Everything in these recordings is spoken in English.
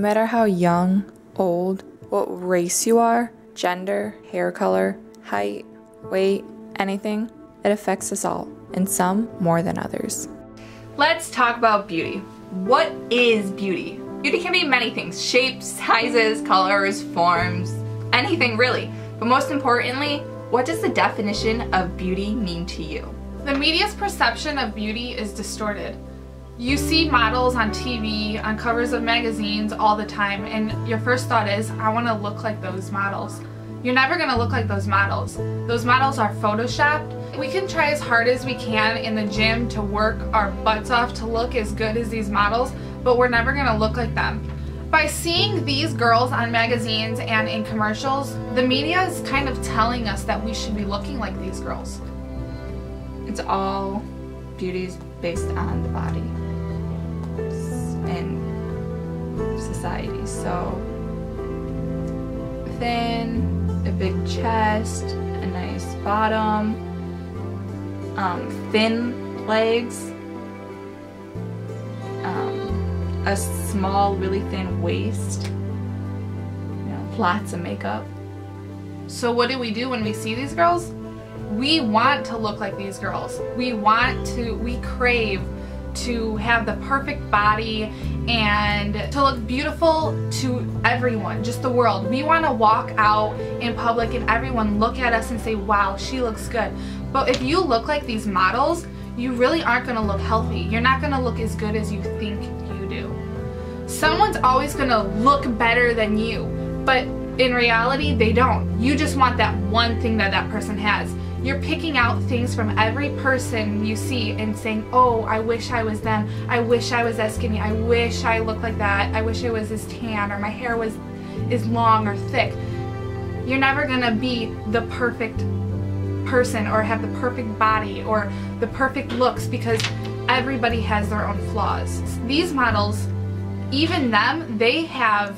matter how young, old, what race you are, gender, hair color, height, weight, anything, it affects us all, and some more than others. Let's talk about beauty. What is beauty? Beauty can be many things: shapes, sizes, colors, forms, anything really. But most importantly, what does the definition of beauty mean to you? The media's perception of beauty is distorted. You see models on TV, on covers of magazines all the time, and your first thought is, I want to look like those models. You're never going to look like those models. Those models are photoshopped. We can try as hard as we can in the gym to work our butts off to look as good as these models, but we're never going to look like them. By seeing these girls on magazines and in commercials, the media is kind of telling us that we should be looking like these girls. It's all beauty's based on the body in society. So thin, a big chest, a nice bottom, thin legs, a small, really thin waist, lots of makeup. So what do we do when we see these girls? We want to look like these girls. We crave to have the perfect body and to look beautiful to everyone, just the world. We want to walk out in public and everyone look at us and say, wow, she looks good. But if you look like these models, you really aren't going to look healthy. You're not going to look as good as you think you do. Someone's always going to look better than you, but in reality, they don't. You just want that one thing that that person has. You're picking out things from every person you see and saying, oh, I wish I was them. I wish I was that skinny. I wish I looked like that. I wish I was as tan, or my hair was as long or thick. You're never gonna be the perfect person or have the perfect body or the perfect looks, because everybody has their own flaws. These models, even them, they have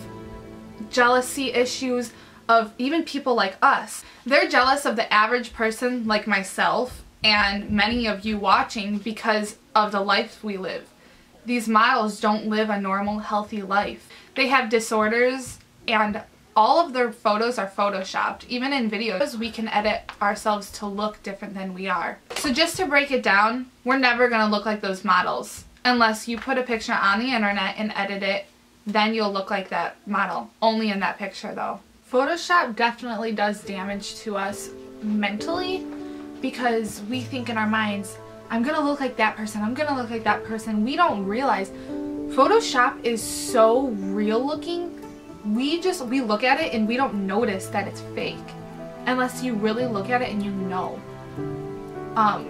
jealousy issues of even people like us. They're jealous of the average person like myself and many of you watching because of the life we live. These models don't live a normal, healthy life. They have disorders, and all of their photos are photoshopped. Even in videos, we can edit ourselves to look different than we are. So just to break it down, we're never gonna look like those models unless you put a picture on the internet and edit it. Then you'll look like that model, only in that picture though. Photoshop definitely does damage to us mentally, because we think in our minds, I'm gonna look like that person, I'm gonna look like that person. We don't realize Photoshop is so real looking. We look at it and we don't notice that it's fake unless you really look at it and you know.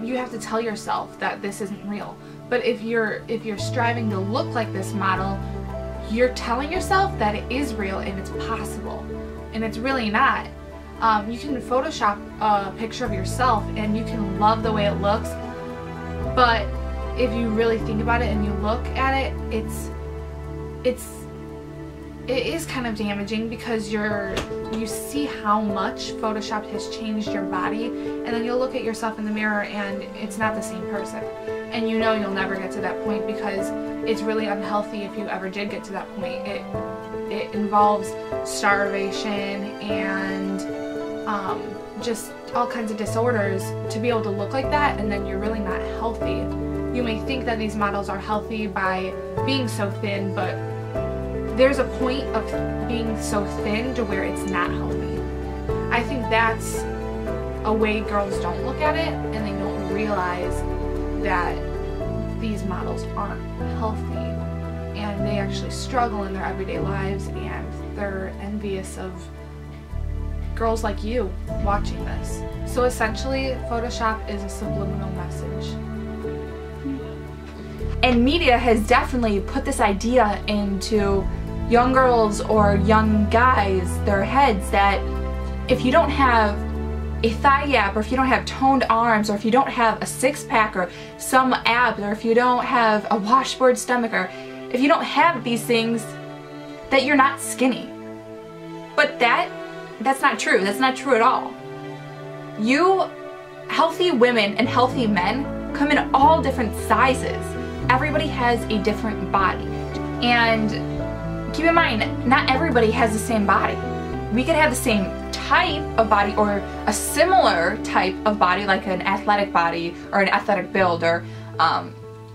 You have to tell yourself that this isn't real. But if you're striving to look like this model, you're telling yourself that it is real and it's possible. And it's really not. You can Photoshop a picture of yourself and you can love the way it looks, but if you really think about it and you look at it, it is kind of damaging, because you see how much Photoshop has changed your body, and then you'll look at yourself in the mirror and it's not the same person. And you know you'll never get to that point, because it's really unhealthy if you ever did get to that point. It involves starvation and just all kinds of disorders to be able to look like that, and then you're really not healthy. You may think that these models are healthy by being so thin, but there's a point of being so thin to where it's not healthy. I think that's a way girls don't look at it, and they don't realize that these models aren't healthy and they actually struggle in their everyday lives, and they're envious of girls like you watching this. So essentially, Photoshop is a subliminal message. And media has definitely put this idea into young girls or young guys, their heads, that if you don't have a thigh gap, or if you don't have toned arms, or if you don't have a six-pack or some abs, or if you don't have a washboard stomach, or if you don't have these things, that you're not skinny. But that's not true. That's not true at all. Healthy women and healthy men come in all different sizes. Everybody has a different body. And keep in mind, not everybody has the same body. We could have the same type of body or a similar type of body, like an athletic body or an athletic build, or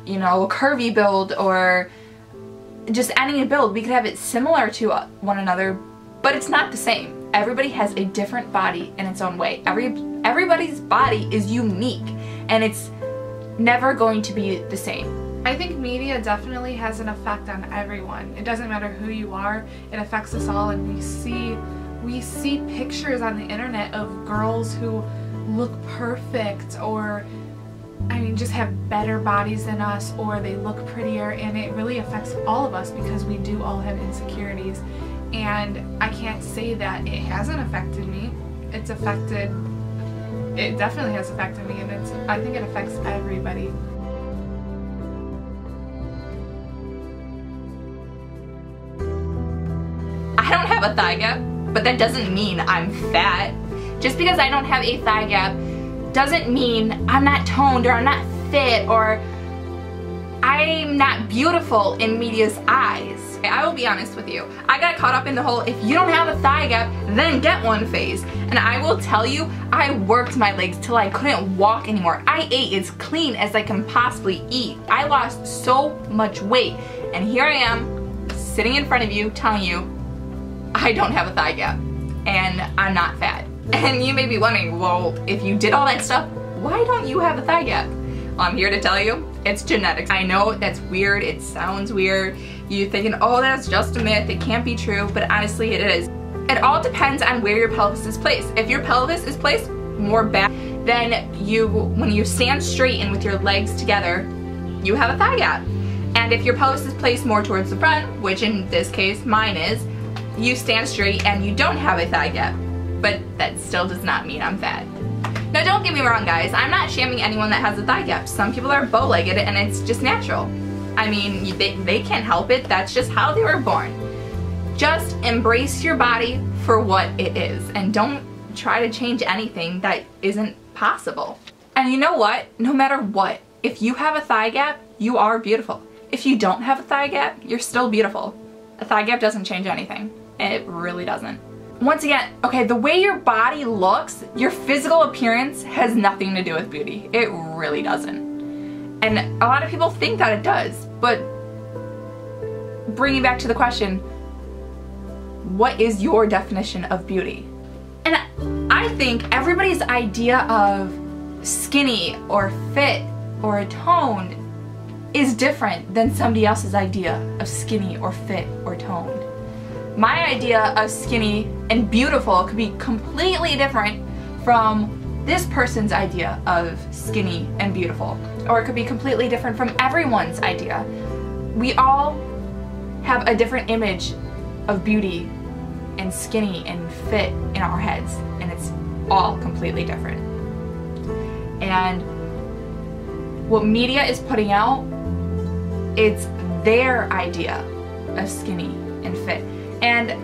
you know, a curvy build, or just any build. We could have it similar to one another, but it's not the same. Everybody has a different body in its own way. Everybody's body is unique, and it's never going to be the same. I think media definitely has an effect on everyone. It doesn't matter who you are, it affects us all, and we see pictures on the internet of girls who look perfect, or I mean just have better bodies than us, or they look prettier, and it really affects all of us because we do all have insecurities. And I can't say that it hasn't affected me. It definitely has affected me, and I think it affects everybody. I don't have a thigh gap, but that doesn't mean I'm fat. Just because I don't have a thigh gap doesn't mean I'm not toned, or I'm not fit, or I'm not beautiful in media's eyes. I will be honest with you. I got caught up in the whole, if you don't have a thigh gap, then get one phase. And I will tell you, I worked my legs till I couldn't walk anymore. I ate as clean as I can possibly eat. I lost so much weight. And here I am, sitting in front of you, telling you, I don't have a thigh gap. And I'm not fat. And you may be wondering, well, if you did all that stuff, why don't you have a thigh gap? Well, I'm here to tell you, it's genetics. I know that's weird, it sounds weird. You're thinking, oh, that's just a myth, it can't be true, but honestly it is. It all depends on where your pelvis is placed. If your pelvis is placed more back, then when you stand straight and with your legs together, you have a thigh gap. And if your pelvis is placed more towards the front, which in this case mine is, you stand straight and you don't have a thigh gap. But that still does not mean I'm fat. Now don't get me wrong guys, I'm not shaming anyone that has a thigh gap. Some people are bow-legged and it's just natural. I mean, they can't help it, that's just how they were born. Just embrace your body for what it is, and don't try to change anything that isn't possible. And you know what? No matter what, if you have a thigh gap, you are beautiful. If you don't have a thigh gap, you're still beautiful. A thigh gap doesn't change anything. It really doesn't. Once again, okay, the way your body looks, your physical appearance has nothing to do with beauty. It really doesn't. And a lot of people think that it does, but bringing back to the question, what is your definition of beauty? And I think everybody's idea of skinny or fit or toned is different than somebody else's idea of skinny or fit or toned. My idea of skinny and beautiful could be completely different from this person's idea of skinny and beautiful, or it could be completely different from everyone's idea. We all have a different image of beauty and skinny and fit in our heads, and it's all completely different. And what media is putting out, it's their idea of skinny and fit. And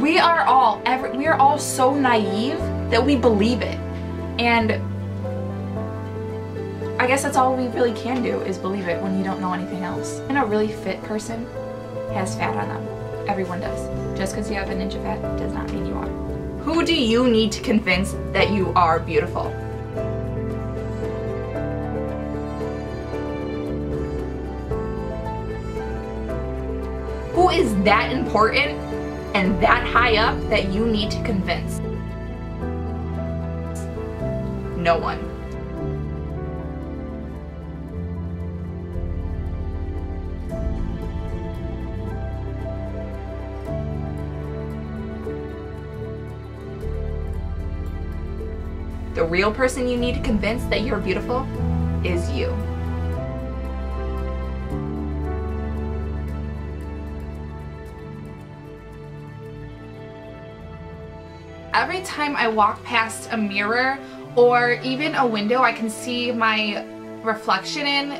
we are all so naive that we believe it. And I guess that's all we really can do, is believe it when you don't know anything else. And a really fit person has fat on them. Everyone does. Just because you have an inch of fat does not mean you are. Who do you need to convince that you are beautiful? Who is that important and that high up that you need to convince? No one. The real person you need to convince that you're beautiful is you. Every time I walk past a mirror or even a window I can see my reflection in,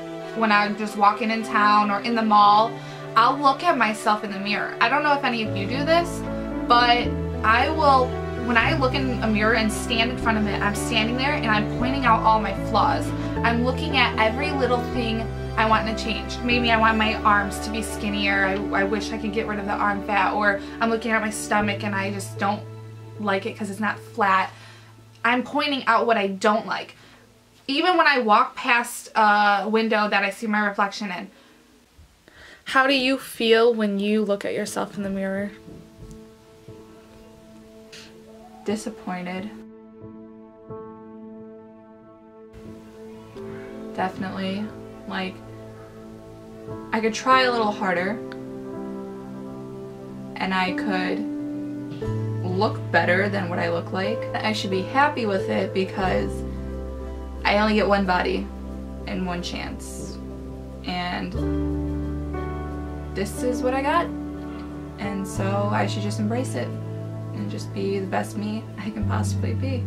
when I'm just walking in town or in the mall, I'll look at myself in the mirror. I don't know if any of you do this, but I will, when I look in a mirror and stand in front of it, I'm standing there and I'm pointing out all my flaws. I'm looking at every little thing I want to change. Maybe I want my arms to be skinnier. I wish I could get rid of the arm fat, or I'm looking at my stomach and I just don't like it because it's not flat. I'm pointing out what I don't like. Even when I walk past a window that I see my reflection in. How do you feel when you look at yourself in the mirror? Disappointed. Definitely. Like, I could try a little harder and I could look better than what I look like. I should be happy with it because I only get one body and one chance. And this is what I got. And so I should just embrace it and just be the best me I can possibly be.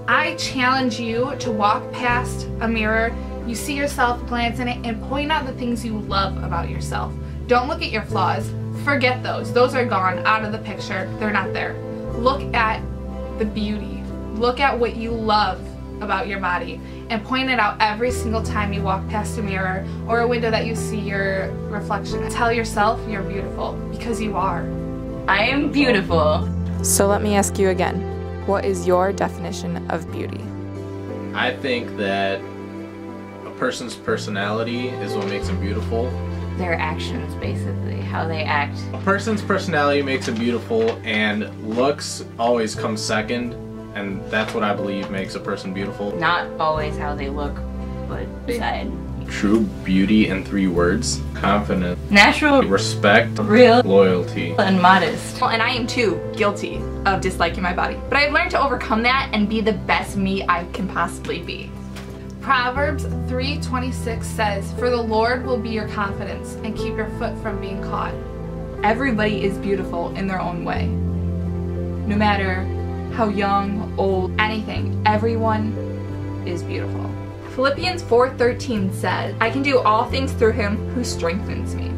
I challenge you to walk past a mirror, you see yourself, glance in it, and point out the things you love about yourself. Don't look at your flaws. Forget those. Those are gone, out of the picture. They're not there. Look at the beauty. Look at what you love about your body and point it out every single time you walk past a mirror or a window that you see your reflection. Tell yourself you're beautiful, because you are. I am beautiful. So let me ask you again, what is your definition of beauty? I think that a person's personality is what makes them beautiful. Their actions, basically, how they act. A person's personality makes them beautiful, and looks always comes second, and that's what I believe makes a person beautiful. Not always how they look, but beside. True beauty in 3 words: confidence, Natural, respect, real, loyalty. and modest. Well, and I am too guilty of disliking my body. But I've learned to overcome that and be the best me I can possibly be. Proverbs 3:26 says, "For the Lord will be your confidence and keep your foot from being caught." Everybody is beautiful in their own way. No matter how young, old, anything, everyone is beautiful. Philippians 4:13 says, "I can do all things through him who strengthens me."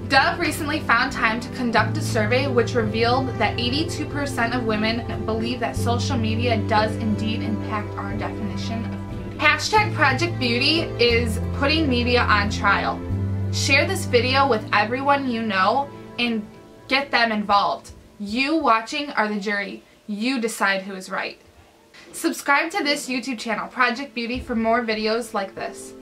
Dove recently found time to conduct a survey which revealed that 82% of women believe that social media does indeed impact our definition of beauty. Hashtag Project Beauty is putting media on trial. Share this video with everyone you know and get them involved. You watching are the jury. You decide who is right. Subscribe to this YouTube channel, Project Beauty, for more videos like this.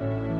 Bye.